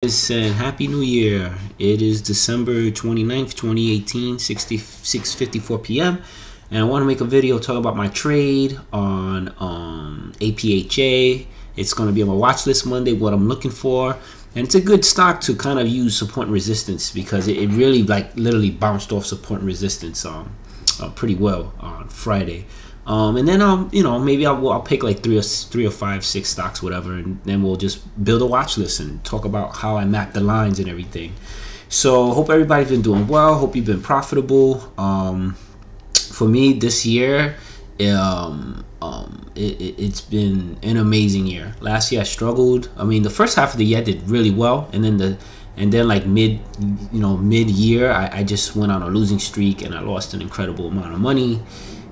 And Happy New Year. It is December 29th, 2018, 6:54 p.m. And I want to make a video talk about my trade on APHA. It's going to be on my watch list Monday, what I'm looking for. And it's a good stock to kind of use support and resistance because it really literally bounced off support and resistance pretty well on Friday. And then maybe I'll pick like three or five, six stocks, whatever, and then we'll just build a watch list and talk about how I map the lines and everything. So hope everybody's been doing well. Hope you've been profitable. For me this year, it's been an amazing year. Last year I struggled. I mean, the first half of the year I did really well, and then like mid year I just went on a losing streak and I lost an incredible amount of money.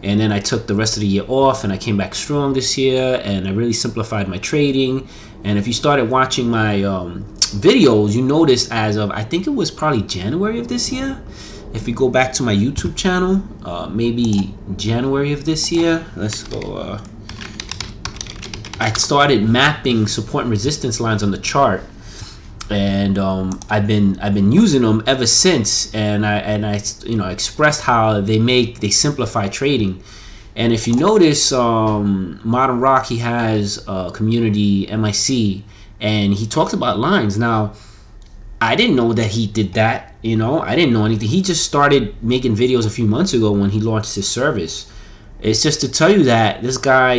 And then I took the rest of the year off and I came back strong this year and I really simplified my trading. And if you started watching my videos, you noticed as of, I think it was probably January of this year. If you go back to my YouTube channel, maybe January of this year, let's go. I started mapping support and resistance lines on the chart. And I've been using them ever since, and I expressed how they simplify trading. And if you notice, Modern Rock, he has a community MIC, and he talks about lines. Now, I didn't know that he did that. I didn't know anything. He just started making videos a few months ago when he launched his service. It's just to tell you that this guy,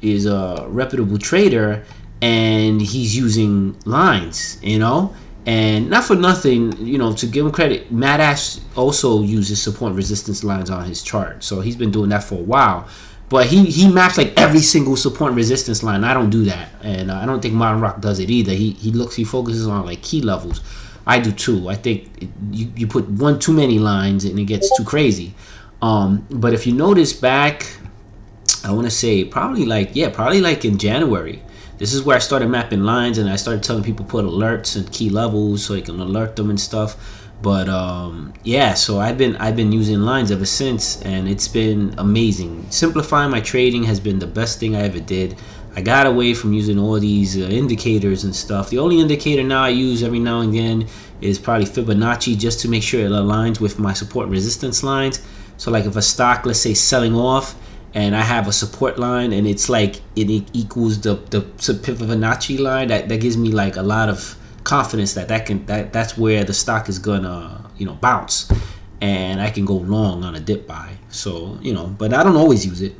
is a reputable trader. And he's using lines, and not for nothing, to give him credit, Matt Ash also uses support and resistance lines on his chart. So he's been doing that for a while. But he maps like every single support and resistance line. I don't do that. And I don't think Modern Rock does it either. He focuses on like key levels. I do too. I think you put one too many lines and it gets too crazy. But if you notice back, I want to say probably like in January. This is where I started mapping lines, and I started telling people put alerts and key levels so you can alert them and stuff. But yeah, so I've been using lines ever since, and it's been amazing. Simplifying my trading has been the best thing I ever did. I got away from using all these indicators and stuff. The only indicator now I use every now and again is probably Fibonacci, just to make sure it aligns with my support and resistance lines. So like if a stock, let's say, selling off, and I have a support line and it's like it equals the Fibonacci line, that gives me like a lot of confidence that's where the stock is gonna bounce, and I can go long on a dip buy. So but I don't always use it.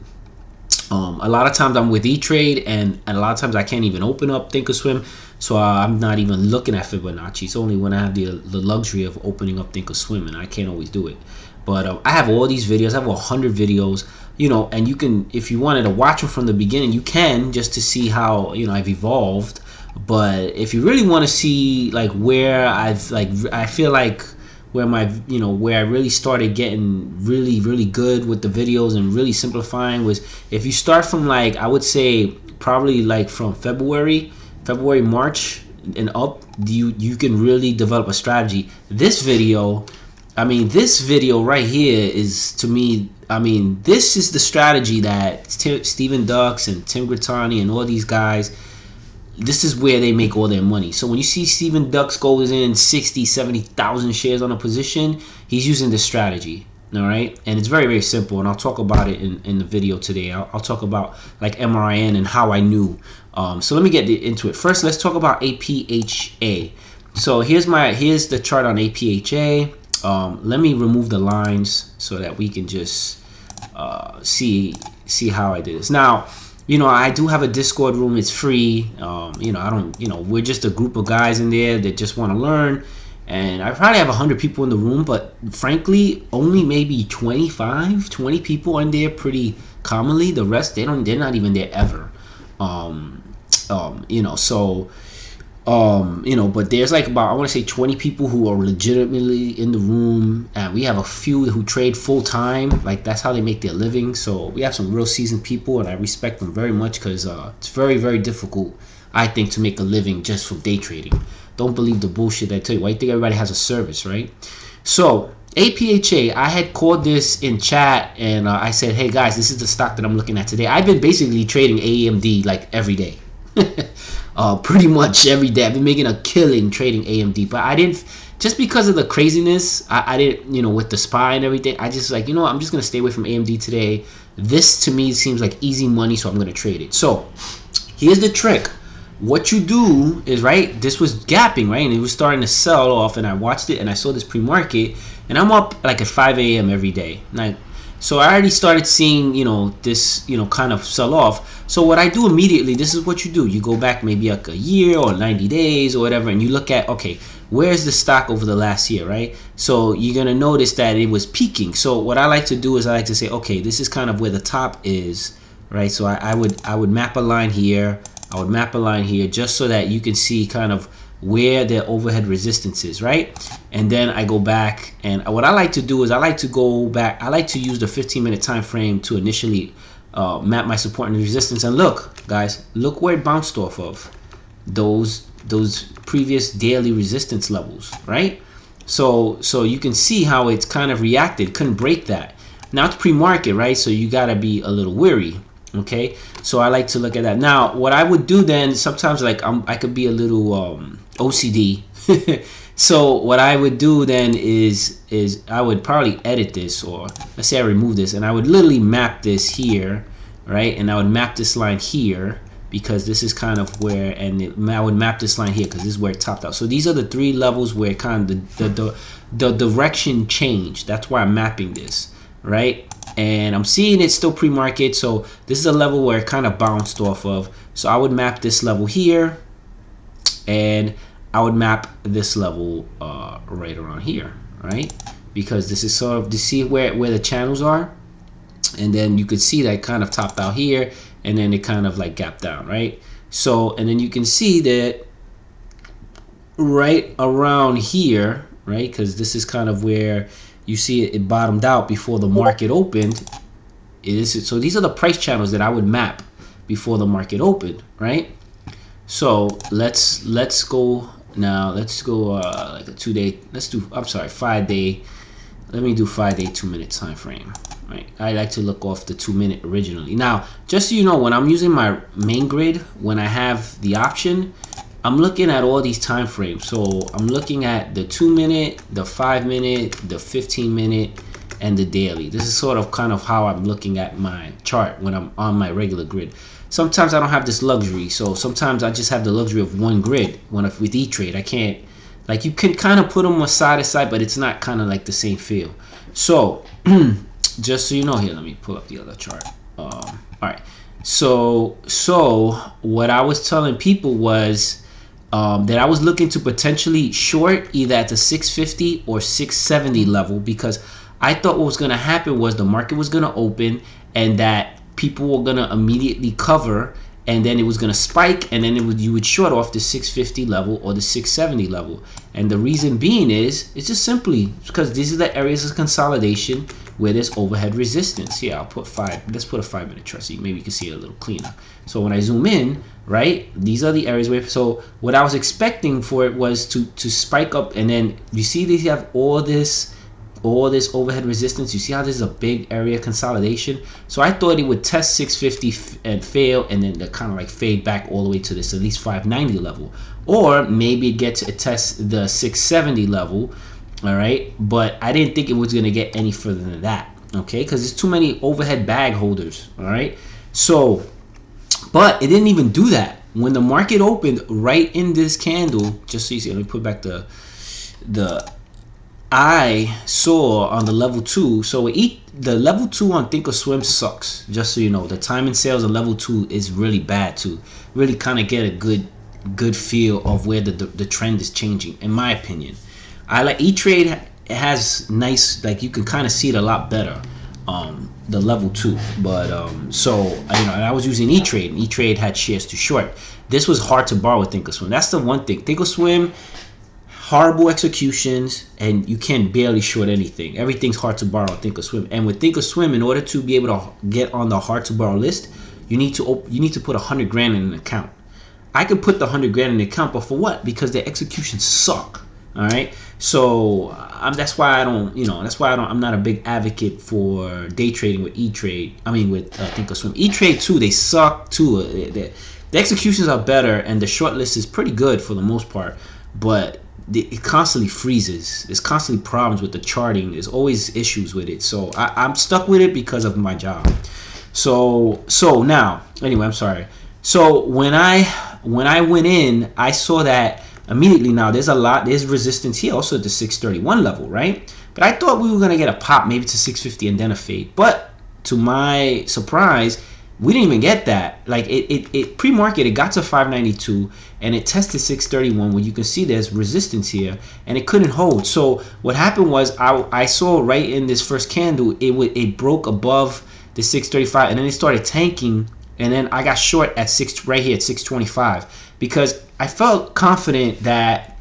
A lot of times I'm with E-Trade, and a lot of times I can't even open up Thinkorswim, so I'm not even looking at Fibonacci. It's only when I have the luxury of opening up Thinkorswim, and I can't always do it. But I have all these videos. I have 100 videos, and you can, if you wanted to watch them from the beginning, you can, just to see how I've evolved. But if you really want to see like where I feel like where my where I really started getting really good with the videos and really simplifying was, if you start from like, I would say probably like from February, March and up, you can really develop a strategy. This video right here is, to me, this is the strategy that Stephen Ducks and Tim Grittani and all these guys, this is where they make all their money. So when you see Stephen Ducks goes in 60, 70,000 shares on a position, he's using this strategy. All right, and it's very, very simple, and I'll talk about it in the video today. I'll talk about like MRIN and how I knew. So let me get into it. First, let's talk about APHA. So here's the chart on APHA. Let me remove the lines so that we can just see how I did this. Now, I do have a Discord room. It's free. We're just a group of guys in there that just want to learn. And I probably have 100 people in the room, but frankly, only maybe 25, 20 people in there pretty commonly. The rest, they're not even there ever. But there's like about, I want to say 20 people who are legitimately in the room, and we have a few who trade full time. Like, that's how they make their living. So we have some real seasoned people, and I respect them very much, because it's very, very difficult, I think, to make a living just from day trading. Don't believe the bullshit I tell you. I think everybody has a service, right? So APHA, I had called this in chat, and I said, hey guys, this is the stock that I'm looking at today. I've been basically trading AMD like every day. pretty much every day. I've been making a killing trading AMD, but I didn't, just because of the craziness. I didn't, you know, with the SPY and everything. I just like, you know what, I'm just gonna stay away from AMD today. This to me seems like easy money, so I'm gonna trade it. So here's the trick. What you do is, right, this was gapping, right, and it was starting to sell off, and I watched it and I saw this pre-market, and I'm up like at 5 a.m. every day. Like, so I already started seeing, you know, this, you know, kind of sell off. So what I do immediately, this is what you do. You go back maybe like a year or 90 days or whatever, and you look at, okay, where's the stock over the last year, right? So you're going to notice that it was peaking. So what I like to do is I like to say, okay, this is kind of where the top is, right? So I would map a line here. I would map a line here just so that you can see kind of where the overhead resistance is, right? And then I go back, and what I like to do is I like to go back. I like to use the 15-minute time frame to initially map my support and resistance. And look, guys, look where it bounced off of those previous daily resistance levels, right? So you can see how it's kind of reacted. Couldn't break that. Now it's pre-market, right? So you got to be a little weary. Okay, so I like to look at that. Now what I would do then, sometimes like I could be a little OCD. So what I would do then is I would probably edit this, or let's say I remove this, and I would literally map this here, right? And I would map this line here, because this is kind of where, and I would map this line here because this is where it topped out. So these are the 3 levels where kind of the direction changed. That's why I'm mapping this, right? And I'm seeing it still pre-market, so this is a level where it kind of bounced off of. So I would map this level here, and I would map this level right around here, right? Because this is sort of to see where the channels are, and then you could see that it kind of topped out here, and then it kind of like gapped down, right? So, and then you can see that right around here, right? Because this is kind of where you see it bottomed out before the market opened. So these are the price channels that I would map before the market opened, right? So let's go now. Let's go like a 2-day. Let's do, I'm sorry, 5-day. Let me do 5-day 2-minute time frame. Right. I like to look off the 2-minute originally. Now, just so you know, when I'm using my main grid, when I have the option, I'm looking at all these time frames. So I'm looking at the 2-minute, the 5-minute, the 15-minute, and the daily. This is sort of kind of how I'm looking at my chart when I'm on my regular grid. Sometimes I don't have this luxury, so sometimes I just have the luxury of one grid. With E-Trade, I can't, like, you can kind of put them side to side, but it's not kind of like the same feel. So just so you know, here, let me pull up the other chart. All right. So what I was telling people was that I was looking to potentially short either at the 650 or 670 level, because I thought what was going to happen was the market was going to open and that people were going to immediately cover, and then it was going to spike, and then you would short off the 650 level or the 670 level. And the reason being is, it's just simply because these are the areas of consolidation where there's overhead resistance. Yeah, I'll put 5. Let's put a 5-minute chart so maybe you can see it a little cleaner. So when I zoom in, right, these are the areas where, so what I was expecting for it was to spike up, and then you see these have all this overhead resistance. You see how this is a big area consolidation. So I thought it would test 650 and fail, and then kind of like fade back all the way to this at least 590 level, or maybe it tests the 670 level. All right, but I didn't think it was going to get any further than that, okay, because there's too many overhead bag holders. All right, so but it didn't even do that when the market opened right in this candle. Just so you see, let me put back the I saw on the level 2. So the level 2 on Thinkorswim sucks. Just so you know, the time and sales on level 2 is really bad to really kind of get a good feel of where the trend is changing, in my opinion. I like E-Trade. It has nice, like, you can kind of see it a lot better, the level 2. But so you know, and I was using E-Trade, and E-Trade had shares to short. This was hard to borrow with Thinkorswim. That's the one thing. Thinkorswim, horrible executions, and you can barely short anything. Everything's hard to borrow on Thinkorswim. And with Thinkorswim, in order to be able to get on the hard to borrow list, you need to put 100 grand in an account. I could put the 100 grand in the account, but for what? Because the executions suck. All right, so that's why I don't, you know, I'm not a big advocate for day trading with E-Trade. I mean, with Thinkorswim. E-Trade too, they suck too. the executions are better, and the short list is pretty good for the most part, but it constantly freezes. There's constantly problems with the charting. There's always issues with it. So I'm stuck with it because of my job. So now, anyway, I'm sorry. So when I went in, I saw that immediately. Now there's resistance here also at the 631 level, right? But I thought we were gonna get a pop maybe to 650 and then a fade. But to my surprise, we didn't even get that. Like it pre-market, it got to 592 and it tested 631, where you can see there's resistance here, and it couldn't hold. So what happened was I saw right in this first candle, it broke above the 635, and then it started tanking, and then I got short at right here at 625 because I felt confident that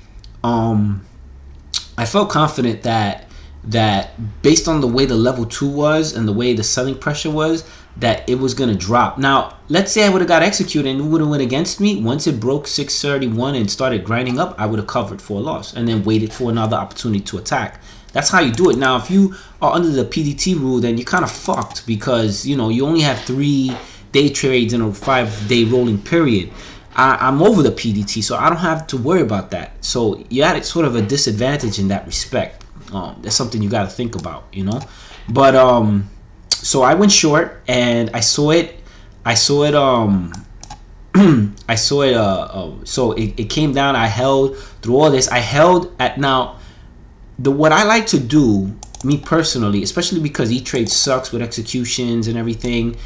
that based on the way the level 2 was and the way the selling pressure was, that it was going to drop. Now, let's say I would have got executed and it would have went against me. Once it broke 631 and started grinding up, I would have covered for a loss and then waited for another opportunity to attack. That's how you do it. Now, if you are under the PDT rule, then you're kind of fucked because, you know, you only have 3 day trades in a 5-day rolling period. I'm over the PDT, so I don't have to worry about that. So you're at sort of a disadvantage in that respect. That's something you got to think about, you know. But so I went short and I saw it so it came down. I held through all this. I held at, now what I like to do, me personally, especially because E-Trade sucks with executions and everything,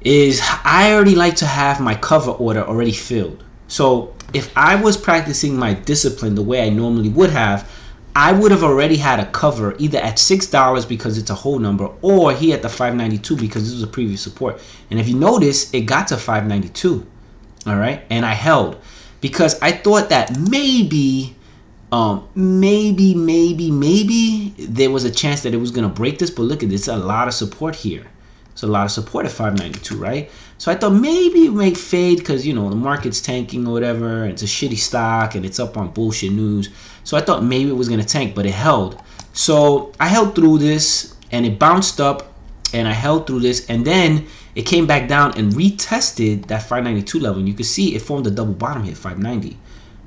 is I already like to have my cover order already filled. So if I was practicing my discipline the way I normally would have, I would have already had a cover either at $6 because it's a whole number, or here at the 592 because this was a previous support. And if you notice, it got to 592. All right, and I held because I thought that maybe there was a chance that it was gonna break this. But look at this, a lot of support here. It's a lot of support at 592, right? So I thought maybe it may fade because, you know, the market's tanking or whatever. It's a shitty stock and it's up on bullshit news. So I thought maybe it was going to tank, but it held. So I held through this and it bounced up and I held through this. And then it came back down and retested that 592 level. And you can see it formed a double bottom here, 590.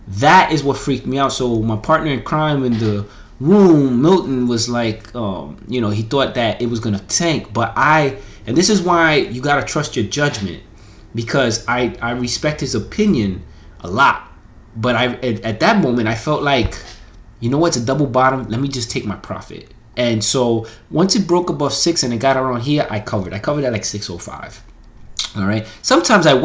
That is what freaked me out. So my partner in crime in the room, Milton, was like, you know, he thought that it was going to tank. But and this is why you got to trust your judgment, because I respect his opinion a lot. But at that moment, I felt like, you know what, it's a double bottom. Let me just take my profit. And so once it broke above 6 and it got around here, I covered. I covered at like 605. All right. Sometimes I'll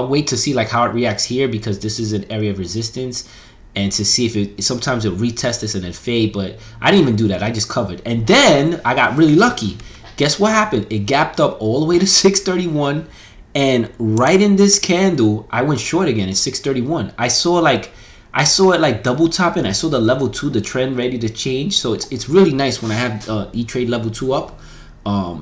wait to see like how it reacts here, because this is an area of resistance, and to see if sometimes it'll retest this and then fade. But I didn't even do that. I just covered. And then I got really lucky. Guess what happened? It gapped up all the way to 631, and right in this candle, I went short again at 631. I saw it like double topping. I saw the level 2, the trend ready to change. So it's really nice when I have E-Trade level 2 up,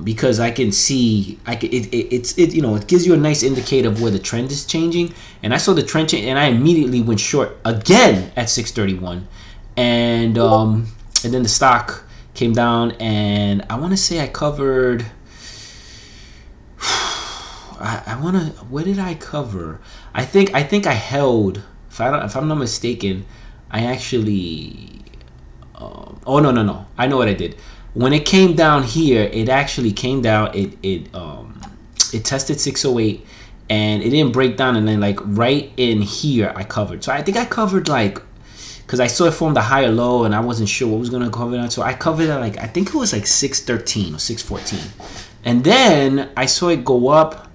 because I can see you know, it gives you a nice indicator of where the trend is changing. And I saw the trend change, and I immediately went short again at 631, and then the stock came down, and I want to say I covered. Where did I cover? I think I held. If I'm not mistaken, I actually. Oh no! I know what I did. When it came down here, it actually came down. It tested 608, and it didn't break down. And then like right in here, I covered. So I think I covered like, because I saw it formed a higher low, and I wasn't sure what was gonna cover that. So I covered at like, I think it was like 613 or 614, and then I saw it go up.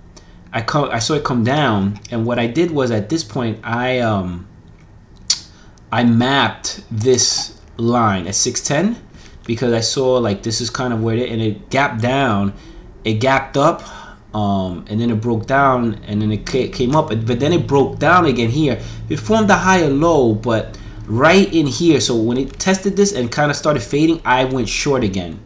I saw it come down, and what I did was at this point I mapped this line at 610, because I saw like this is kind of where and it gapped down, it gapped up, and then it broke down, and then it came up, but then it broke down again here. It formed a higher low, but right in here. So when it tested this and kind of started fading, I went short again.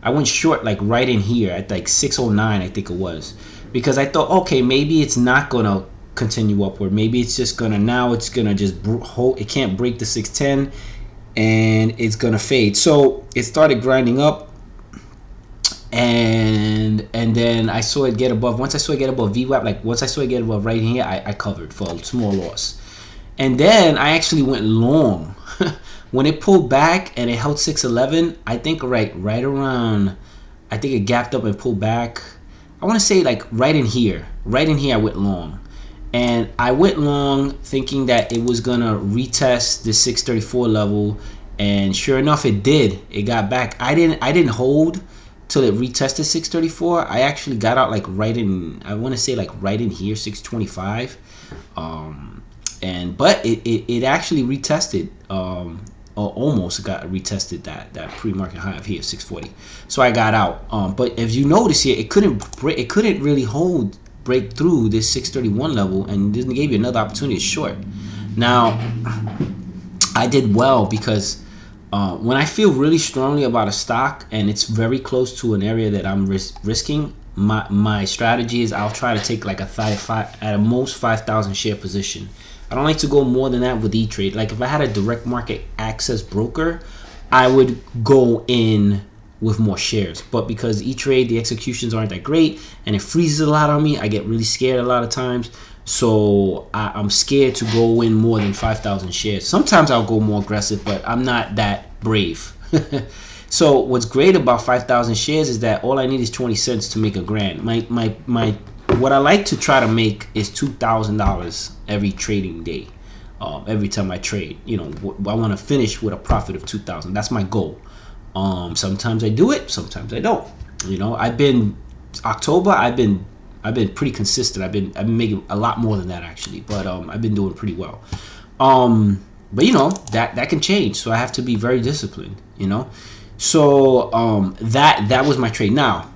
I went short like right in here at like 609, I think it was, because I thought, okay, maybe it's not gonna continue upward. Maybe it's just gonna, now it's gonna just hold. It can't break the 610, and it's gonna fade. So it started grinding up, and then I saw it get above. Once I saw it get above VWAP, like once I saw it get above right here, I covered for a small loss. And then I actually went long. When it pulled back and it held 611, I think right around, I think it gapped up and pulled back. I want to say like right in here I went long. And I went long thinking that it was gonna retest the 634 level, and sure enough it did. It got back. I didn't hold till it retested 634. I actually got out like right in, I want to say like right in here, 625. But it actually retested, or almost got retested that pre-market high of here, 640. So I got out. But if you notice here, it couldn't really break through this 631 level, and this gave you another opportunity to short. Now I did well because when I feel really strongly about a stock and it's very close to an area that I'm risking, my strategy is I'll try to take like at a most 5,000 share position. I don't like to go more than that with E-Trade. Like if I had a direct market access broker, I would go in with more shares. But because E-Trade, the executions aren't that great and it freezes a lot on me, I get really scared a lot of times. So I'm scared to go in more than 5,000 shares. Sometimes I'll go more aggressive, but I'm not that brave. So what's great about 5,000 shares is that all I need is 20 cents to make a grand. What I like to try to make is $2,000 every trading day. Every time I trade, you know, I want to finish with a profit of 2,000. That's my goal. Sometimes I do it, sometimes I don't. You know, October I've been pretty consistent. I've been making a lot more than that actually, but I've been doing pretty well. But you know, that can change, so I have to be very disciplined, you know. So that was my trade. Now,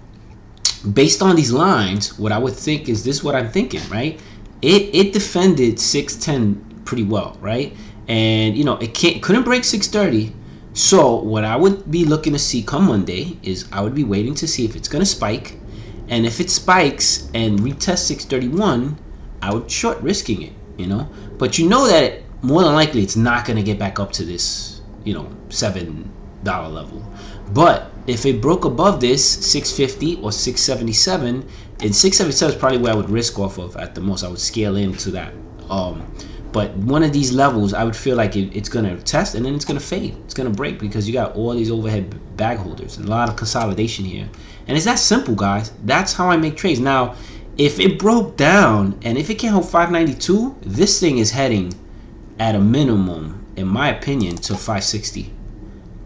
based on these lines, what I would think is this: what I'm thinking, right? It defended 610 pretty well, right? And you know, it couldn't break 630. So what I would be looking to see come Monday is I would be waiting to see if it's gonna spike, and if it spikes and retest 631, I would short risking it, you know. But you know that more than likely it's not gonna get back up to this, you know, $7 level. But if it broke above this 650 or 677, and 677 is probably where I would risk off of at the most. I would scale into that. But one of these levels, I would feel like it's going to test and then it's going to fade. It's going to break because you got all these overhead bag holders and a lot of consolidation here. And it's that simple, guys. That's how I make trades. Now, if it broke down and if it can't hold 592, this thing is heading at a minimum, in my opinion, to 560.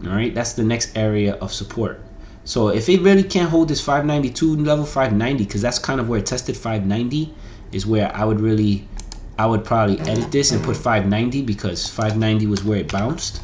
All right, that's the next area of support. So if it really can't hold this 592 level, 590, because that's kind of where it tested 590, is where I would probably edit this and put 590, because 590 was where it bounced.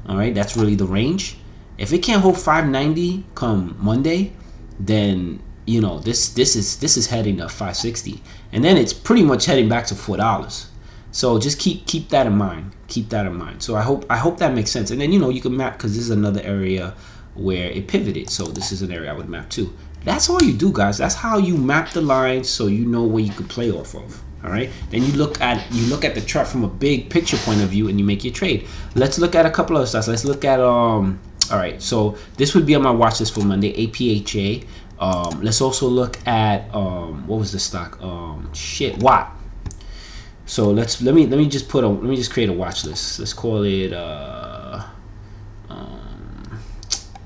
All right, that's really the range. If it can't hold 590 come Monday, then you know this is heading to 560, and then it's pretty much heading back to $4. So just keep that in mind. Keep that in mind. So I hope that makes sense. And then you know you can map, because this is another area where it pivoted. So this is an area I would map too. That's all you do, guys. That's how you map the lines, so you know where you could play off of. All right. Then you look at the chart from a big picture point of view, and you make your trade. Let's look at a couple of stocks. Let's look at all right. So this would be on my watch list for Monday. APHA. Let's also look at what was the stock? Watt. So let me just create a watch list. Let's call it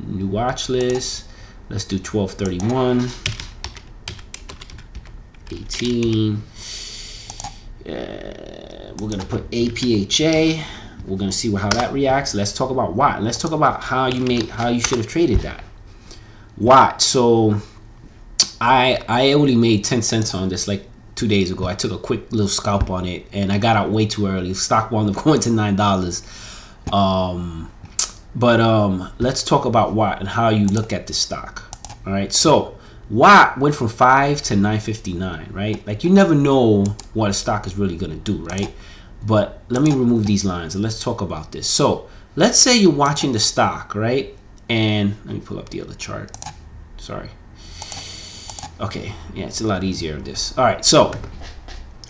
new watch list. Let's do 1231 18. We're gonna put APHA. We're gonna see how that reacts. Let's talk about Watt. Let's talk about how you should have traded that Watt. So I only made 10 cents on this like 2 days ago. I took a quick little scalp on it and I got out way too early. Stock wound up going to $9. Let's talk about Watt and how you look at this stock. All right, so Watt went from 5 to 959, right? Like you never know what a stock is really gonna do, right? But let me remove these lines and let's talk about this. So let's say you're watching the stock, right? And let me pull up the other chart. Sorry. Okay, yeah, it's a lot easier of this. All right, so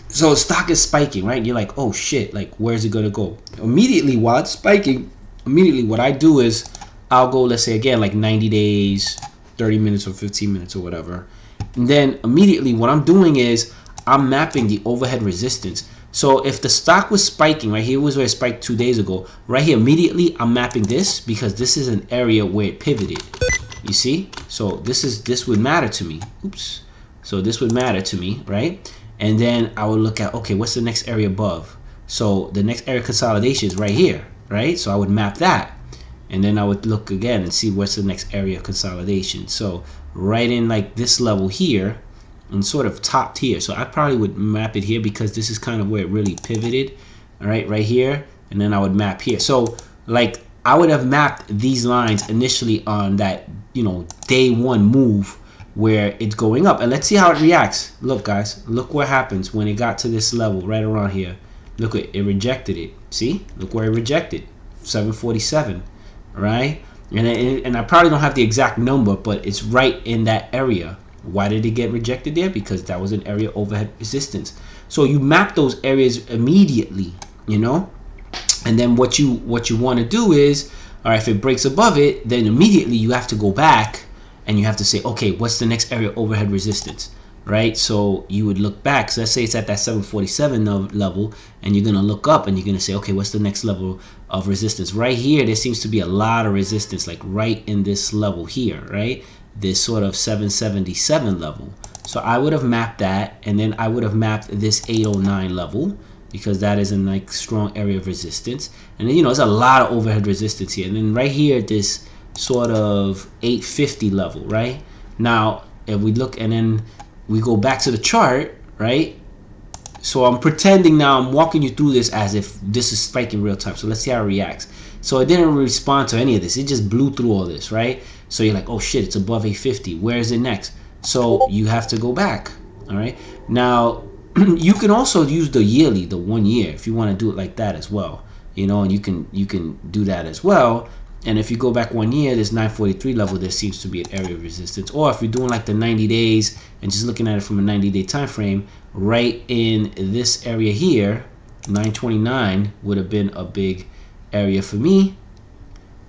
stock is spiking, right? You're like, oh shit, like where's it gonna go? Immediately while it's spiking, what I do is I'll go, let's say again, like 90 days, 30 minutes or 15 minutes or whatever. And then immediately what I'm doing is I'm mapping the overhead resistance. So if the stock was spiking, right here was where it spiked 2 days ago, right here immediately I'm mapping this because this is an area where it pivoted. You see? So this would matter to me. Oops. So this would matter to me, right? And then I would look at, okay, what's the next area above? So the next area consolidation is right here, right? So I would map that. And then I would look again and see what's the next area of consolidation. So right in like this level here and sort of topped here. So I probably would map it here because this is kind of where it really pivoted. All right, right here. And then I would map here. So like I would have mapped these lines initially on that, you know, day one move where it's going up. And let's see how it reacts. Look, guys, look what happens when it got to this level right around here. Look, it rejected it. See? Look where it rejected. 747. Right? And I probably don't have the exact number, but it's right in that area. Why did it get rejected there? Because that was an area of overhead resistance. So you map those areas immediately, you know? And then what you want to do is, all right, if it breaks above it, then immediately you have to go back and you have to say, okay, what's the next area of overhead resistance? Right? So you would look back. So let's say it's at that 747 level, and you're going to look up and you're going to say, okay, what's the next level of resistance? Right here, there seems to be a lot of resistance, like right in this level here, right? This sort of 777 level. So I would have mapped that, and then I would have mapped this 809 level because that is a like strong area of resistance. And then, you know, there's a lot of overhead resistance here. And then right here, this sort of 850 level, right? Now, if we look and then we go back to the chart, right? So I'm pretending now I'm walking you through this as if this is spiking real time. So let's see how it reacts. So it didn't respond to any of this. It just blew through all this, right? So you're like, oh shit, it's above 850. Where is it next? So you have to go back, all right? Now, you can also use the yearly, the 1 year, if you want to do it like that as well. You know, and you can do that as well. And if you go back 1 year, this 943 level, there seems to be an area of resistance. Or if you're doing like the 90 days and just looking at it from a 90-day time frame, right in this area here, 929 would have been a big area for me.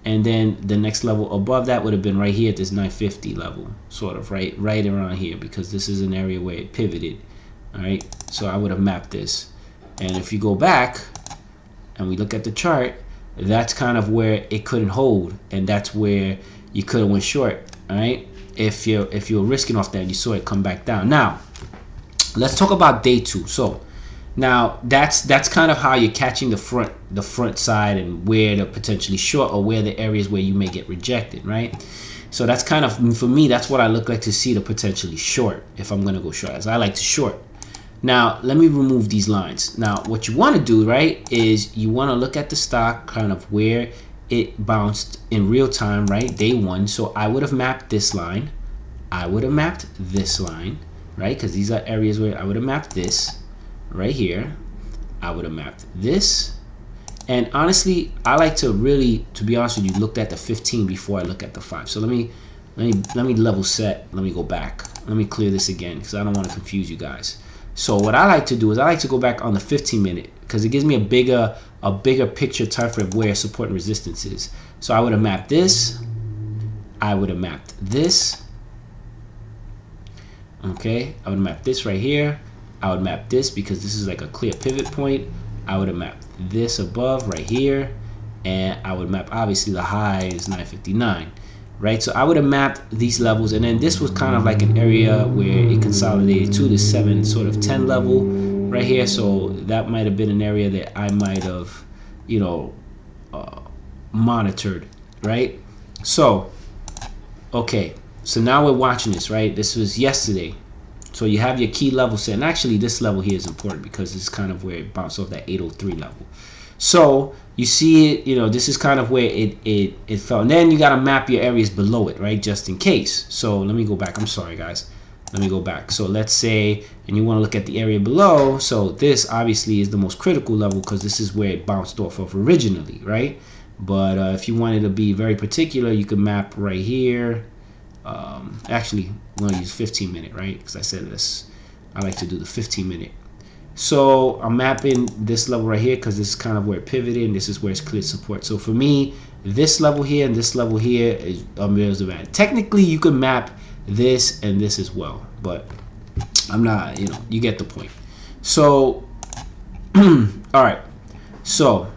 And then the next level above that would have been right here at this 950 level, sort of right around here, because this is an area where it pivoted. All right, so I would have mapped this. And if you go back and we look at the chart, that's kind of where it couldn't hold, and that's where you could have went short. All right, if you're risking off that, you saw it come back down. Now let's talk about day two. So now that's kind of how you're catching the front side and where to potentially short, or where the areas where you may get rejected, right? So that's kind of, for me, that's what I look like to see to potentially short if I'm gonna go short, as I like to short. Now, let me remove these lines. Now, what you want to do, right, is you want to look at the stock kind of where it bounced in real time, right, day one. So I would have mapped this line. I would have mapped this line, right, because these are areas where I would have mapped this right here. I would have mapped this. And honestly, I like to really, to be honest with you, look at the 15 before I look at the 5. So let me level set. Let me go back. Let me clear this again because I don't want to confuse you guys. So what I like to do is I like to go back on the 15 minute because it gives me a bigger picture time frame of where support and resistance is. So I would have mapped this. I would have mapped this. Okay, I would map this right here. I would map this because this is like a clear pivot point. I would have mapped this above right here, and I would map, obviously the high is 959. Right, so I would have mapped these levels, and then this was kind of like an area where it consolidated to the 7 sort of 10 level right here. So that might have been an area that I might have, you know, monitored, right? So, okay, so now we're watching this, right? This was yesterday. So you have your key level set, and actually this level here is important because it's kind of where it bounced off that 803 level. So you see it, you know, this is kind of where it fell. And then you got to map your areas below it, right, just in case. So let me go back. I'm sorry, guys. Let me go back. So let's say, and you want to look at the area below. So this obviously is the most critical level because this is where it bounced off of originally, right? But if you wanted to be very particular, you could map right here. Actually, I'm going to use 15 minute, right? Because I said this. I like to do the 15 minute. So I'm mapping this level right here because this is kind of where it pivoted, and this is where it's cleared support. So for me, this level here and this level here is bad. Technically, you can map this and this as well, but I'm not, you get the point. So, all right. So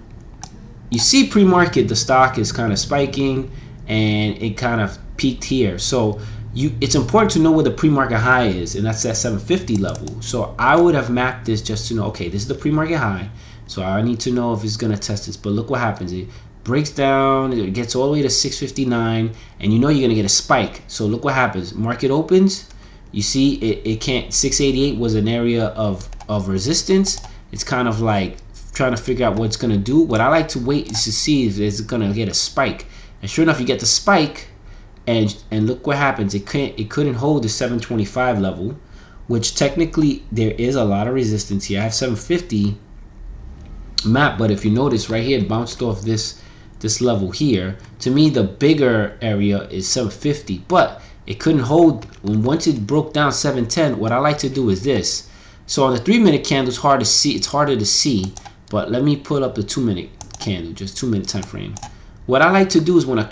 you see pre-market, the stock is kind of spiking and it kind of peaked here. So it's important to know where the pre-market high is, and that's that 750 level. So I would have mapped this just to know, okay, this is the pre-market high. So I need to know if it's going to test this. But look what happens. It breaks down, it gets all the way to 659, and you're going to get a spike. So look what happens. Market opens. You see it can't. 688 was an area of resistance. It's kind of like trying to figure out what it's going to do. What I like to wait is to see if it's going to get a spike. And sure enough, you get the spike. And look what happens. It couldn't hold the 725 level, which technically there is a lot of resistance here. I have 750 map, but if you notice right here, it bounced off this level here. To me, the bigger area is 750, but it couldn't hold. Once it broke down 710, what I like to do is this. So on the 3-minute candle, it's hard to see. It's harder to see, but let me pull up the 2-minute candle, just 2-minute time frame. What I like to do is when a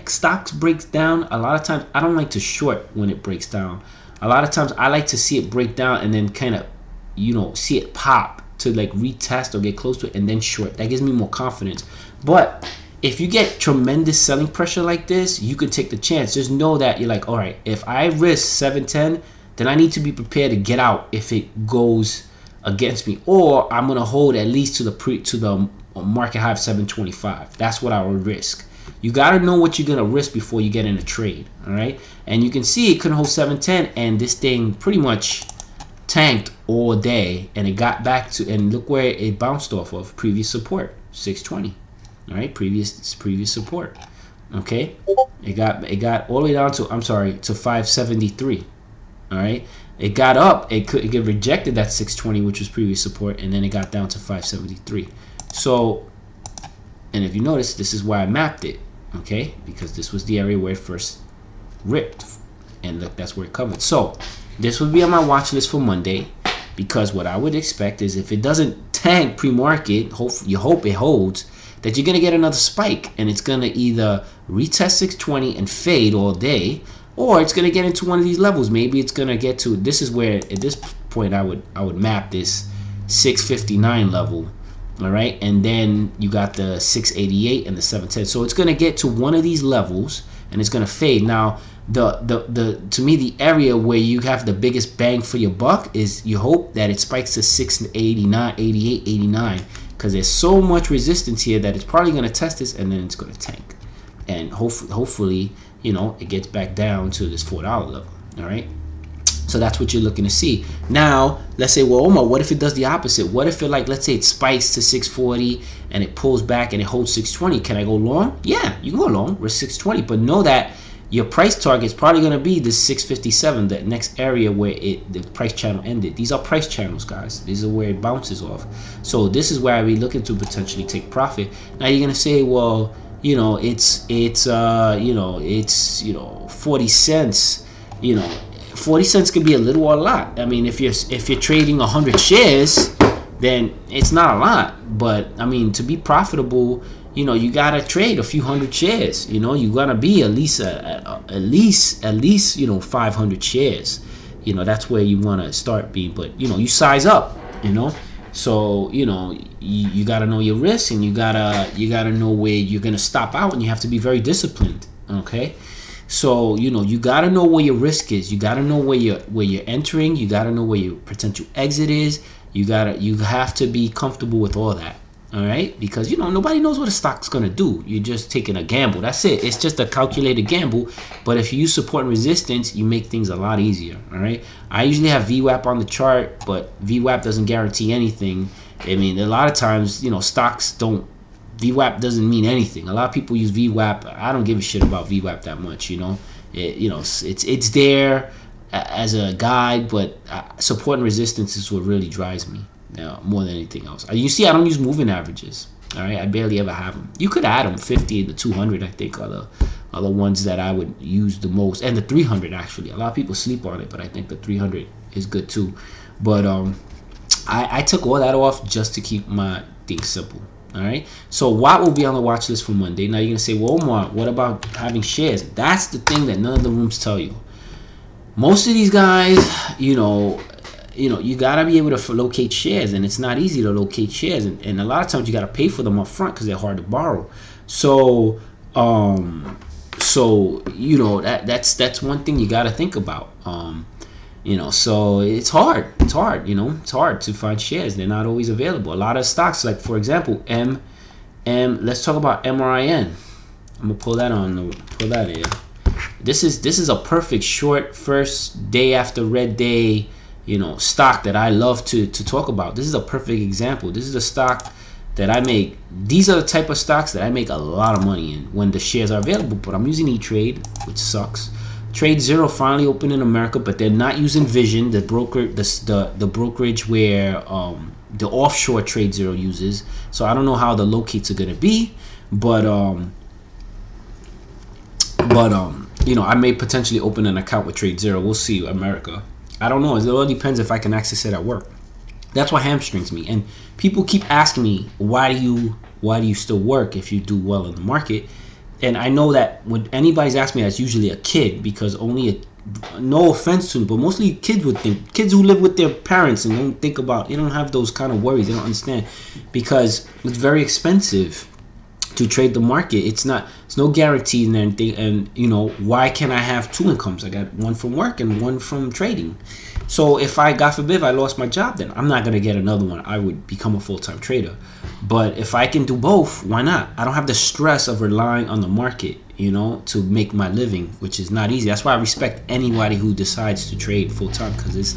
stock breaks down, a lot of times I don't like to short when it breaks down. A lot of times I like to see it break down and then kind of, see it pop to like retest or get close to it and then short. That gives me more confidence. But if you get tremendous selling pressure like this, you can take the chance. Just know that you're like, all right, if I risk 710, then I need to be prepared to get out if it goes against me, or I'm gonna hold at least to the market high of 725. That's what I would risk. You got to know what you're gonna risk before you get in a trade. All right, and you can see it couldn't hold 710, and this thing pretty much tanked all day, and it got back to, and look where it bounced off of previous support, 620. All right, previous support. Okay, it got all the way down to, to 573. All right, it got up, it get rejected that 620, which was previous support, and then it got down to 573. So, and if you notice, this is why I mapped it, okay, because this was the area where it first ripped, and look, that's where it covered. So this would be on my watch list for Monday, because what I would expect is if it doesn't tank pre-market, you hope it holds, that you're gonna get another spike, and it's gonna either retest 620 and fade all day, or it's gonna get into one of these levels. Maybe it's gonna get to, this is where at this point I would map this 659 level. All right, and then you got the 688 and the 710. So it's gonna get to one of these levels and it's gonna fade. Now to me, the area where you have the biggest bang for your buck is you hope that it spikes to 689, 88, 89, because there's so much resistance here that it's probably gonna test this and then it's gonna tank, and hopefully it gets back down to this $4 level. All right, so that's what you're looking to see. Now let's say, well, Omar, what if it does the opposite? What if it, like, let's say it spikes to 640 and it pulls back and it holds 620? Can I go long? Yeah, you can go long with 620, but know that your price target is probably going to be this 657, the next area where the price channel ended. These are price channels, guys. These are where it bounces off. So this is where I be looking to potentially take profit. Now you're going to say, well, it's 40 cents. 40 cents could be a little or a lot. I mean, if you're trading 100 shares, then it's not a lot. But I mean, to be profitable, you gotta trade a few hundred shares. You gotta be at least 500 shares. That's where you want to start being. But you size up. So you gotta know your risk, and you gotta know where you're gonna stop out, and you have to be very disciplined. Okay. So you gotta know where your risk is. You gotta know where you're entering. You gotta know where your potential exit is. You have to be comfortable with all that. All right, because nobody knows what a stock's gonna do. You're just taking a gamble. That's it. It's just a calculated gamble. But if you use support and resistance, you make things a lot easier. All right. I usually have VWAP on the chart, but VWAP doesn't guarantee anything. I mean, a lot of times stocks don't. VWAP doesn't mean anything. A lot of people use VWAP. I don't give a shit about VWAP that much. It's there as a guide, but support and resistance is what really drives me now more than anything else. You see, I don't use moving averages. All right, I barely ever have them. You could add them. 50 to 200, I think, are the ones that I would use the most, and the 300 actually. A lot of people sleep on it, but I think the 300 is good too. But I took all that off just to keep my things simple. All right. So Watt will be on the watch list for Monday. Now you're gonna say, well, Omar, what about having shares? That's the thing that none of the rooms tell you. Most of these guys, you gotta be able to locate shares, and it's not easy to locate shares, and a lot of times you gotta pay for them up front because they're hard to borrow. So, that's one thing you gotta think about. So it's hard. It's hard to find shares. They're not always available. A lot of stocks, like for example, let's talk about MRIN. I'm gonna pull that in. This is a perfect short first day after red day, stock that I love to talk about. This is a perfect example. This is a stock that I make. These are the type of stocks that I make a lot of money in when the shares are available. But I'm using E-Trade, which sucks. Trade Zero finally opened in America, but they're not using Vision, the brokerage where the offshore Trade Zero uses. So I don't know how the locates are gonna be, but I may potentially open an account with Trade Zero. We'll see, America. I don't know. It all depends if I can access it at work. That's what hamstrings me. And people keep asking me, why do you still work if you do well in the market? And I know that when anybody's asked me, that's usually a kid, because no offense to them, but mostly kids who live with their parents and they don't have those kind of worries. They don't understand, because it's very expensive to trade the market. It's no guarantee and anything. And why can't I have two incomes? I got one from work and one from trading. So if God forbid, if I lost my job, then I'm not gonna get another one. I would become a full-time trader. But if I can do both, why not? I don't have the stress of relying on the market, to make my living, which is not easy. That's why I respect anybody who decides to trade full-time, because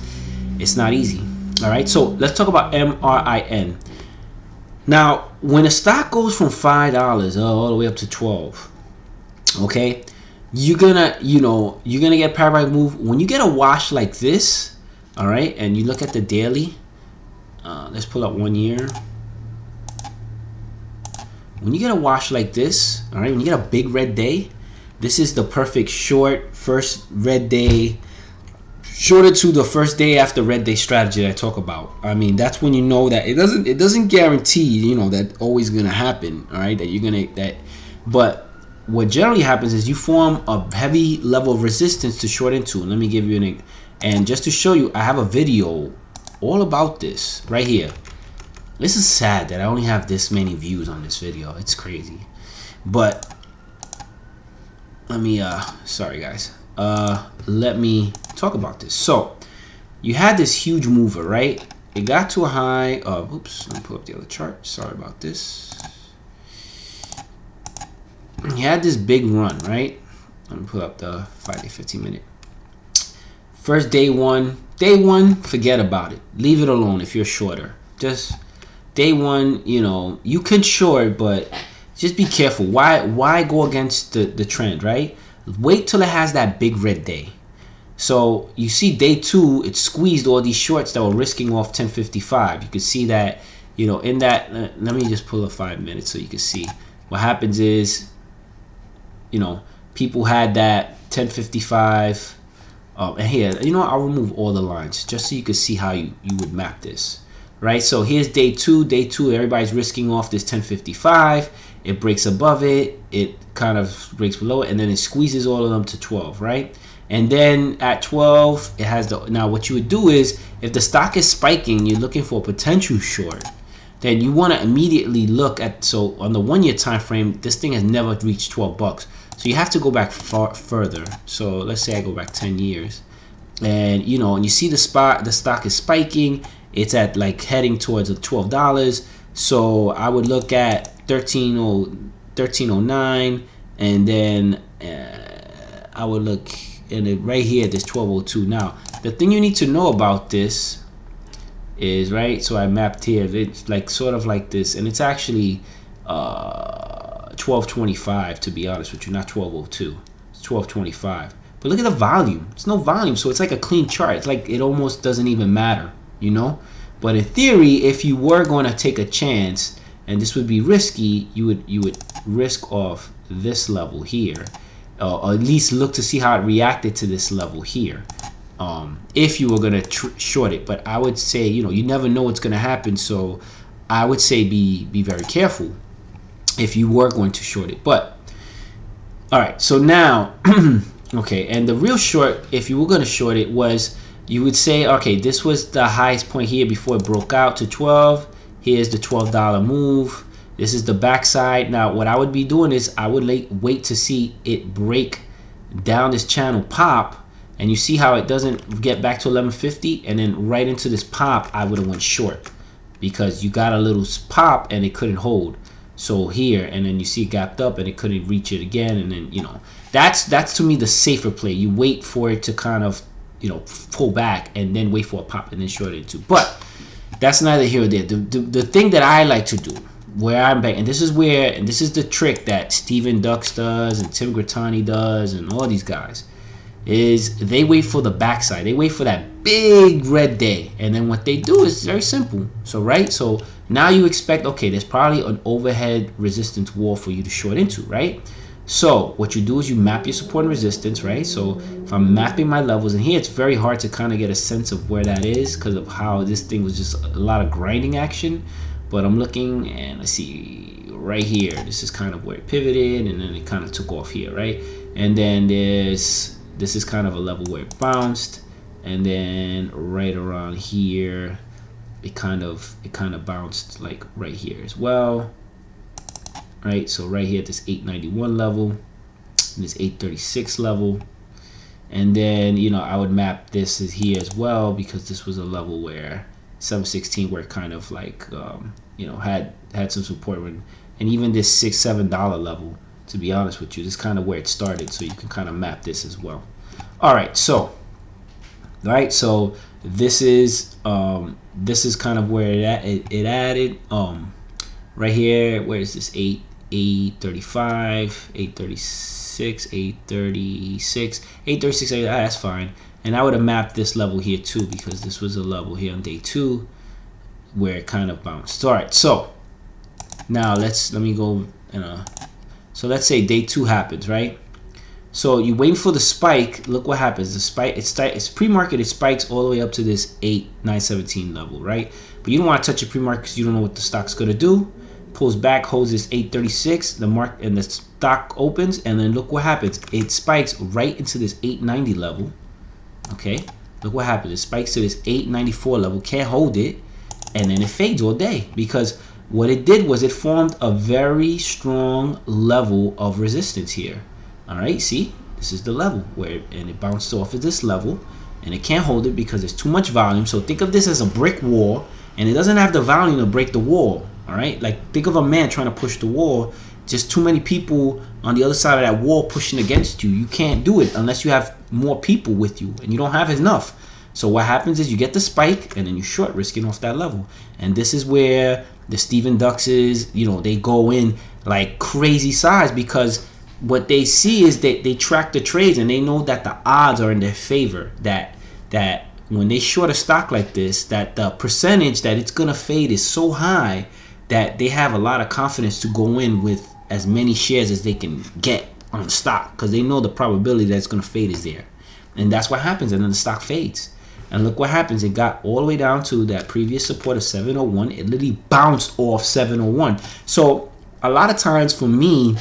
it's not easy. All right, so let's talk about MRIN. Now, when a stock goes from $5 all the way up to 12, okay, you're gonna get a parabolic move. When you get a wash like this, all right, and you look at the daily, let's pull up 1 year. When you get a wash like this, all right, when you get a big red day, this is the perfect short first red day, shorter to the first day after red day strategy that I talk about. I mean, that's when you know that it doesn't guarantee, that always gonna happen, all right, but what generally happens is you form a heavy level of resistance to short into. And let me give you and just to show you, I have a video all about this right here. This is sad that I only have this many views on this video. It's crazy. But let me sorry guys. Let me talk about this. So you had this huge mover, right? It got to a high of, oops, let me pull up the other chart. Sorry about this. You had this big run, right? Let me pull up the 5-day, 15-minute. First day one, forget about it. Leave it alone if you're shorter. Just day one, you can short, but just be careful. Why go against the trend, right? Wait till it has that big red day. So you see day two, it squeezed all these shorts that were risking off 1055. You can see that, in that, let me just pull a 5 minutes so you can see. What happens is, people had that 1055, and here, I'll remove all the lines just so you can see how you would map this, right? So here's day two, everybody's risking off this 1055, it breaks above it, it kind of breaks below it, and then it squeezes all of them to 12, right? And then at 12, it has now what you would do is, if the stock is spiking, you're looking for a potential short, then you want to immediately look at, so on the 1 year time frame, this thing has never reached 12 bucks. So you have to go back further. So let's say I go back 10 years, and and you see the stock is spiking. It's at like heading towards the $12. So I would look at 1309, and then I would look in it right here, this 1202. Now the thing you need to know about this is, right, so I mapped here, it's like sort of like this, and it's actually 1225, to be honest with you, not 1202. It's 1225. But look at the volume. It's no volume, so it's like a clean chart. It's like it almost doesn't even matter, But in theory, if you were going to take a chance, and this would be risky, you would risk off this level here, or at least look to see how it reacted to this level here. if you were gonna short it. But I would say, you know, you never know what's gonna happen, so I would say be very careful if you were going to short it. But all right, so now okay, and the real short, if you were gonna short it, was you would say, okay, this was the highest point here before it broke out to 12. Here's the $12 move. This is the backside. Now what I would be doing is I would wait to see it break down this channel, pop, and you see how it doesn't get back to 1150, and then right into this pop I would have went short, because you got a little pop and it couldn't hold. So here, and then you see it gapped up and it couldn't reach it again, and then, you know, that's to me the safer play. You wait for it to kind of, you know, pull back and then wait for a pop and then short it too. But that's neither here or there. The thing that I like to do, where I'm back, and this is the trick that Steven Dux does and Tim Grittani does and all these guys, is they wait for the backside. They wait for that big red day, and then what they do is very simple. So right, so now you expect, okay, there's probably an overhead resistance wall for you to short into, right? So what you do is you map your support and resistance, right? So if I'm mapping my levels, and here it's very hard to kind of get a sense of where that is because of how this thing was just a lot of grinding action. But I'm looking, and let's see, right here, this is kind of where it pivoted, and then it kind of took off here, right? And then this is kind of a level where it bounced, and then right around here it kind of bounced, like right here as well, right? So right here at this 891 level and this 836 level, and then, you know, I would map this as here as well, because this was a level where 716, where it kind of like you know, had some support when, and even this $6-7 level, to be honest with you, this is kind of where it started, so you can kind of map this as well. All right, so this is kind of where it added right here. Where is this? 835, 836, 836, 836. That's fine. And I would have mapped this level here too, because this was a level here on day 2 where it kind of bounced. All right, so now let me go. So let's say day 2 happens, right? So you waiting for the spike. Look what happens. The spike, it's pre-market. It spikes all the way up to this 8,917 level, right? But you don't want to touch your pre-market because you don't know what the stock's gonna do. Pulls back, holds this 836. The mark and the stock opens, and then look what happens. It spikes right into this 890 level. Okay, look what happens. It spikes to this 894 level. Can't hold it, and then it fades all day, because what it did was it formed a very strong level of resistance here. All right, see, this is the level where, and it bounced off of this level, and it can't hold it because there's too much volume. So think of this as a brick wall, and it doesn't have the volume to break the wall. All right, like think of a man trying to push the wall. Just too many people on the other side of that wall pushing against you. You can't do it unless you have more people with you, and you don't have enough. So what happens is you get the spike, and then you short, risking off that level. And this is where the Steven Duxes, you know, they go in like crazy size, because what they see is that they track the trades, and they know that the odds are in their favor, that when they short a stock like this, that the percentage that it's gonna fade is so high that they have a lot of confidence to go in with as many shares as they can get on the stock, because they know the probability that it's gonna fade is there. And that's what happens, and then the stock fades. And look what happens. It got all the way down to that previous support of 701. It literally bounced off 701. So a lot of times for me,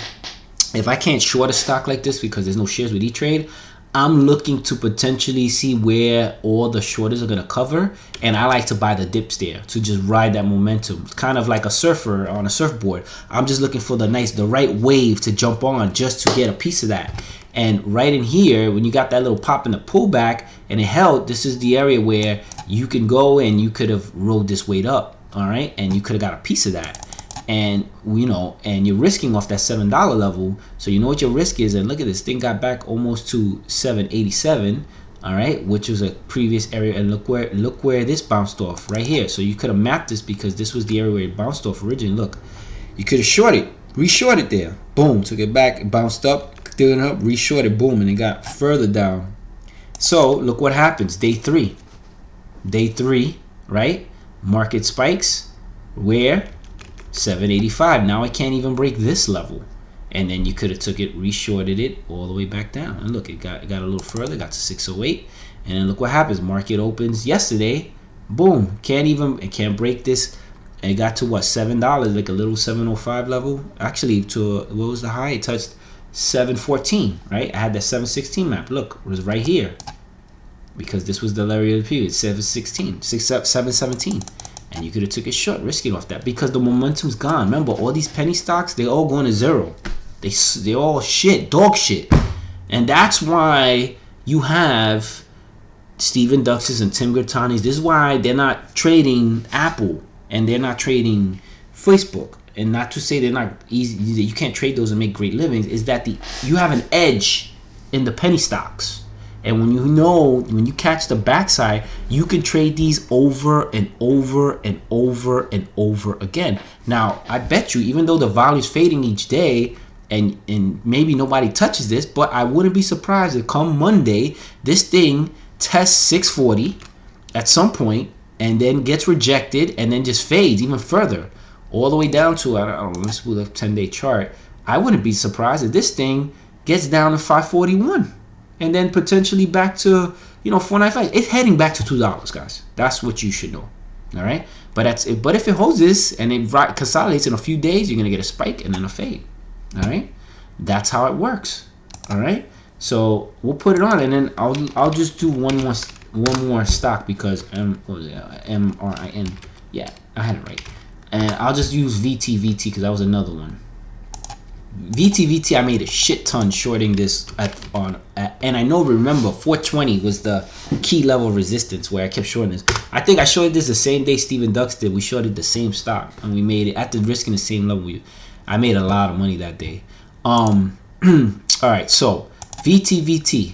if I can't short a stock like this because there's no shares with E-Trade, I'm looking to potentially see where all the shorters are going to cover, and I like to buy the dips there to just ride that momentum, kind of like a surfer on a surfboard. I'm just looking for the right wave to jump on, just to get a piece of that. And right in here, when you got that little pop in the pullback and it held, this is the area where you can go and you could have rode this weight up, all right, and you could have got a piece of that. And you know, and you're risking off that $7 level, so you know what your risk is. And look at this thing, got back almost to 787, all right, which was a previous area. And look where this bounced off right here. So you could have mapped this, because this was the area where it bounced off originally. Look, you could have shorted, reshorted there, boom, took it back, it bounced up, doing up, reshorted, boom, and it got further down. So look what happens. Day 3, right? Market spikes where 785. Now I can't even break this level, and then you could have took it, reshorted it all the way back down, and look, it got a little further, got to 608, and then look what happens. Market opens yesterday, boom, it can't break this. And it got to what, $7, like a little 705 level. Actually, to what was the high? It touched 714, right? I had that 716 map. Look, it was right here, because this was the area of the period, 716, 717, and you could have took it short, risking off that, because the momentum's gone. Remember, all these penny stocks, they all going to zero. They all shit, dog shit, and that's why you have Stephen Dux's and Tim Gertani's. This is why they're not trading Apple and they're not trading Facebook. And not to say they're not easy, you can't trade those and make great livings, is that you have an edge in the penny stocks. And when you catch the backside, you can trade these over and over and over and over again. Now, I bet you, even though the value's fading each day, and maybe nobody touches this, but I wouldn't be surprised if come Monday, this thing tests 640 at some point, and then gets rejected, and then just fades even further, all the way down to, I don't know, let's pull a 10-day chart. I wouldn't be surprised if this thing gets down to 541, and then potentially back to, 495. It's heading back to $2, guys. That's what you should know. All right, but if it holds this and it consolidates in a few days, you're gonna get a spike and then a fade. All right, that's how it works. All right, so we'll put it on, and then I'll just do one more stock, because MRIN. Yeah, I had it right. And I'll just use VTVT because that was another one. VTVT, I made a shit ton shorting this and I remember 420 was the key level resistance where I kept shorting this. I think I shorted this the same day Stephen Dux did. We shorted the same stock and we made it at the risk in the same level. I made a lot of money that day. All right, so VTVT.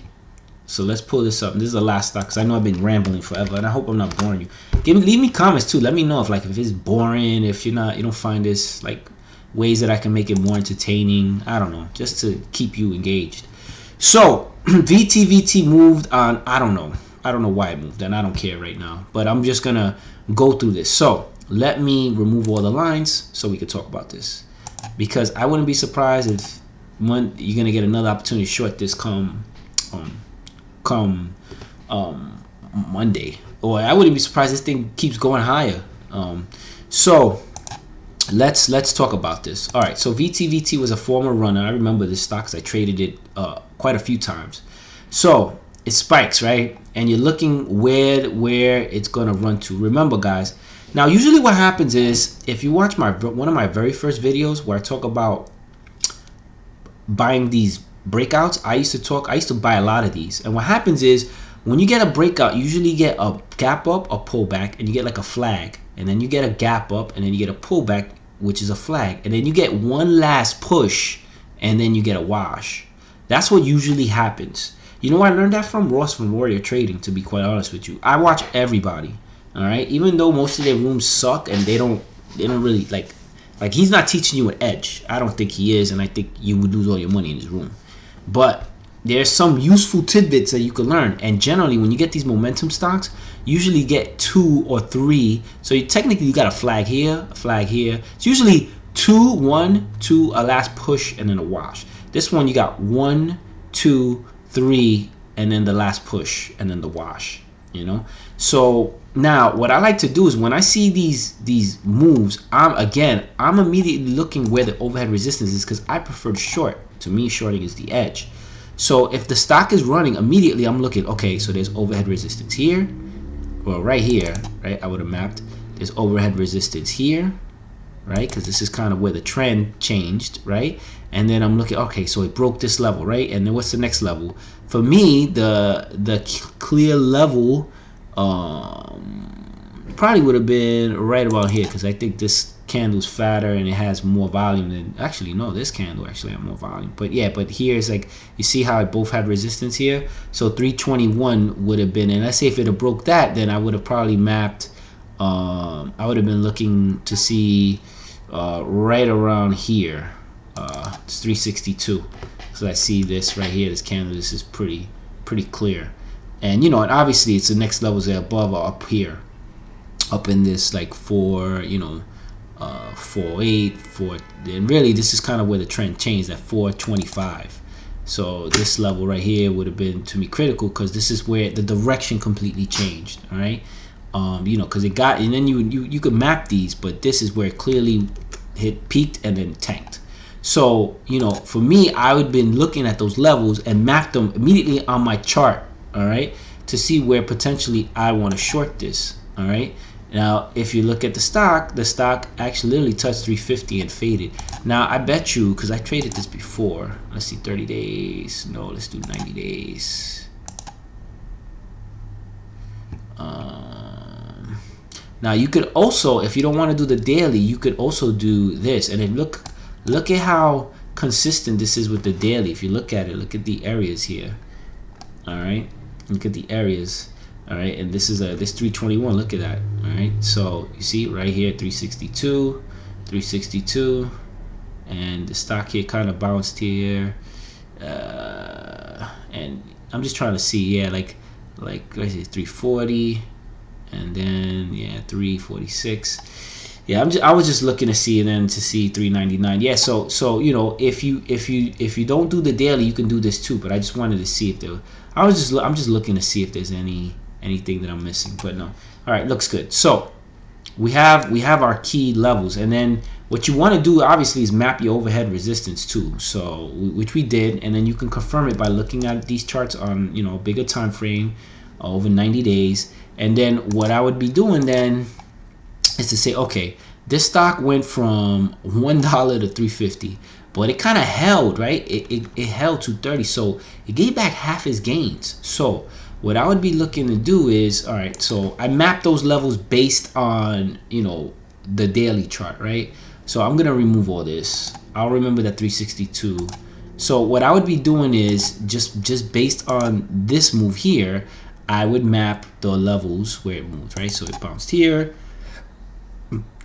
So let's pull this up. This is the last stock, because I know I've been rambling forever, and I hope I'm not boring you. Leave me comments too. Let me know if it's boring, if you don't find this ways that I can make it more entertaining. I don't know, just to keep you engaged. So VTVT moved on. I don't know why it moved, and I don't care right now. But I'm just gonna go through this. So let me remove all the lines so we can talk about this, because I wouldn't be surprised if you're gonna get another opportunity to short this come Monday, or I wouldn't be surprised this thing keeps going higher. So let's talk about this. All right, so VTVT was a former runner. I remember this stock because I traded it quite a few times. So it spikes, right? And you're looking where it's gonna run to. Remember, guys, now usually what happens is, if you watch one of my very first videos where I talk about buying these breakouts, I used to buy a lot of these. And what happens is, when you get a breakout, you usually get a gap up, a pullback, and you get like a flag, and then you get a gap up, and then you get a pullback, which is a flag, and then you get one last push, and then you get a wash. That's what usually happens. You know where I learned that from? Ross from Warrior Trading, to be quite honest with you. I watch everybody, all right? Even though most of their rooms suck and they don't really like he's not teaching you an edge. I don't think he is, and I think you would lose all your money in his room. But there's some useful tidbits that you can learn, and generally when you get these momentum stocks, you usually get 2 or 3. So you got a flag here, a flag here. It's usually 2, 1, 2, a last push, and then a wash. This one you got 1, 2, 3, and then the last push, and then the wash. So now what I like to do is, when I see these moves, I'm immediately looking where the overhead resistance is, because I prefer short. To me, shorting is the edge. So if the stock is running, immediately I'm looking, okay, so there's overhead resistance here, well, right here, right? I would have mapped. There's overhead resistance here, right? Because this is kind of where the trend changed, right? And then I'm looking, okay, so it broke this level, right? And then what's the next level? For me, the clear level probably would have been right about here, because I think this candle's fatter and it has more volume than, actually no, this candle actually had more volume. But yeah, but here it's like, you see how it both had resistance here. So 321 would have been, and let's say if it had broke that, then I would have probably mapped, I would have been looking to see right around here. It's 362. So I see this right here, this candle, this is pretty clear. And and obviously it's the next levels there above or up here, up in this like 4 408, 4, and really this is kind of where the trend changed at 425. So this level right here would have been, to me, critical, because this is where the direction completely changed. All right, you know, because it got, and then you could map these, but this is where it clearly hit, peaked, and then tanked. So, you know, for me, I would have been looking at those levels and map them immediately on my chart, all right, to see where potentially I want to short this, all right. Now, if you look at the stock actually literally touched 350 and faded. Now, I bet you, because I traded this before, let's see, 30 days. No, let's do 90 days. Now, you could also, if you don't want to do the daily, you could also do this. And then look at how consistent this is with the daily. If you look at it, look at the areas here. All right, look at the areas. All right, and this is this 321. Look at that. All right, so you see right here, 362, 362, and the stock here kind of bounced here. And I'm just trying to see, yeah, like right here, 340, and then yeah, 346. Yeah, I was just looking to see, and then to see 399. Yeah, so you know, if you don't do the daily, you can do this too. But I just wanted to see if there. I'm just looking to see if there's anything that I'm missing. But no. All right, looks good. So we have our key levels, and then what you want to do obviously is map your overhead resistance too. So which we did, and then you can confirm it by looking at these charts on, you know, a bigger time frame, over 90 days. And then what I would be doing then is to say, okay, this stock went from $1 to 350, but it kind of held, right? It held 230, so it gave back half its gains. So what I would be looking to do is, all right, so I mapped those levels based on, you know, the daily chart, right? So I'm gonna remove all this. I'll remember that 362. So what I would be doing is just based on this move here, I would map the levels where it moved, right? So it bounced here,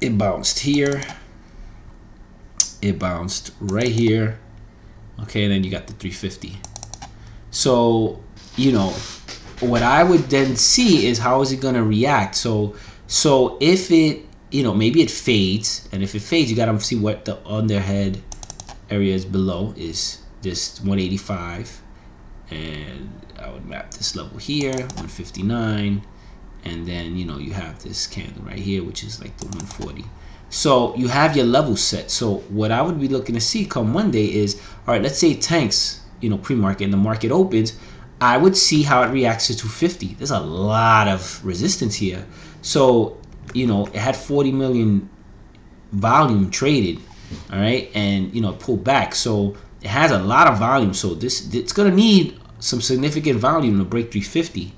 it bounced here, it bounced right here, okay, and then you got the 350. So, you know, what I would then see is how is it going to react. So if it, you know, maybe it fades, and if it fades, you got to see what the underhead areas below is. This 185, and I would map this level here, 159, and then, you know, you have this candle right here, which is like the 140. So you have your level set. So what I would be looking to see come Monday is, all right, let's say it tanks, you know, pre-market, and the market opens, I would see how it reacts to 250. There's a lot of resistance here. So, you know, it had 40 million volume traded, all right, and, you know, it pulled back. So it has a lot of volume. So it's going to need some significant volume to break 350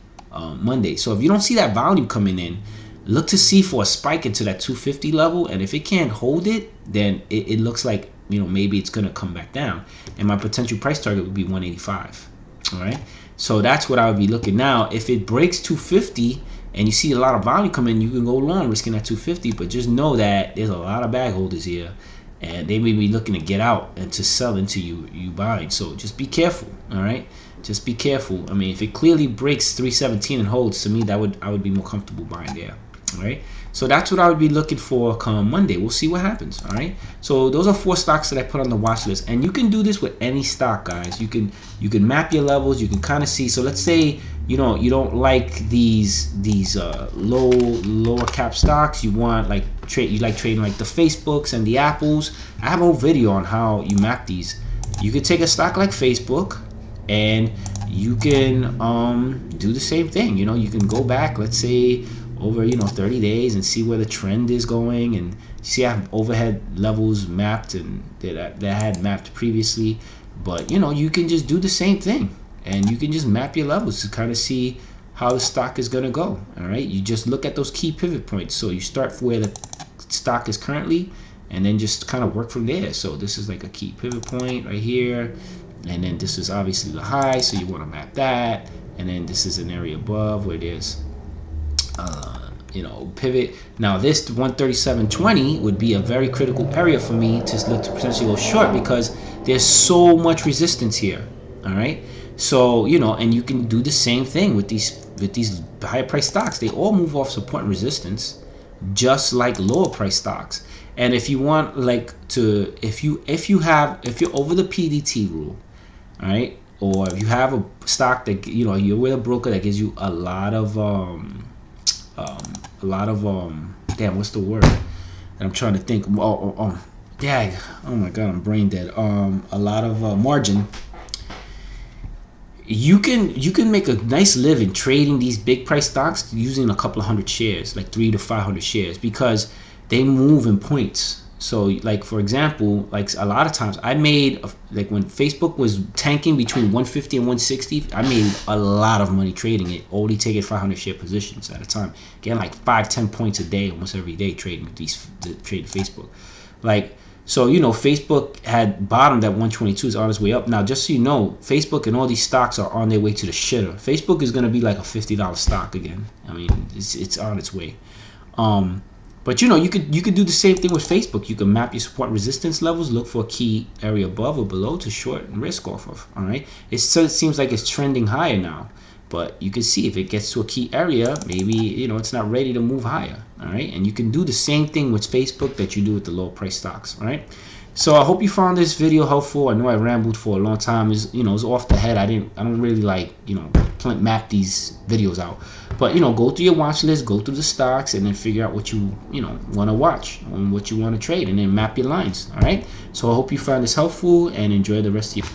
Monday. So if you don't see that volume coming in, look to see for a spike into that 250 level. And if it can't hold it, then it looks like, you know, maybe it's going to come back down. And my potential price target would be 185. All right. So that's what I would be looking. Now, if it breaks 250 and you see a lot of volume come in, you can go long risking that 250. But just know that there's a lot of bag holders here, and they may be looking to get out and to sell into you buying. So just be careful. All right. Just be careful. I mean, if it clearly breaks 317 and holds, to me, I would be more comfortable buying there. All right. So that's what I would be looking for come Monday. We'll see what happens. All right. So those are 4 stocks that I put on the watch list, and you can do this with any stock, guys. You can map your levels. You can kind of see. So let's say, you know, you don't like these lower cap stocks. You want like you like trading like the Facebooks and the Apples. I have a whole video on how you map these. You could take a stock like Facebook, and you can do the same thing. You know, you can go back, let's say, over, you know, 30 days and see where the trend is going, and see I have overhead levels mapped and that I had mapped previously. But, you know, you can just do the same thing, and you can just map your levels to kind of see how the stock is going to go. All right, you just look at those key pivot points. So you start where the stock is currently, and then just kind of work from there. So this is like a key pivot point right here, and then this is obviously the high, so you want to map that. And then this is an area above where there's you know, pivot. Now this 137.20 would be a very critical area for me to look to potentially go short, because there's so much resistance here. All right, so, you know, and you can do the same thing with these higher price stocks. They all move off support and resistance, just like lower price stocks. And if you want like to, if you're over the PDT rule, all right, or if you have a stock that, you know, you're with a broker that gives you a lot of damn, what's the word that I'm trying to think? Dag, oh my god, I'm brain dead. A lot of margin. You can make a nice living trading these big price stocks using a couple of hundred shares, like 300 to 500 shares, because they move in points. So like, for example, like a lot of times I made, like when Facebook was tanking between 150 and 160, I made a lot of money trading it, only taking 500 share positions at a time, getting like 5-10 points a day, almost every day, trading Facebook. Like, so, you know, Facebook had bottomed at 122, is on its way up. Now, just so you know, Facebook and all these stocks are on their way to the shitter. Facebook is going to be like a $50 stock again. I mean, it's on its way. But you know, you could do the same thing with Facebook. You can map your support resistance levels, look for a key area above or below to short and risk off of. All right, it seems like it's trending higher now, but you can see if it gets to a key area, maybe, you know, it's not ready to move higher. All right, and you can do the same thing with Facebook that you do with the low price stocks. All right. So I hope you found this video helpful. I know I rambled for a long time. It's, you know, it's off the head. I don't really like, you know, map these videos out. But, you know, go through your watch list, go through the stocks, and then figure out what you know, want to watch and what you want to trade, and then map your lines. All right. So I hope you found this helpful and enjoy the rest of your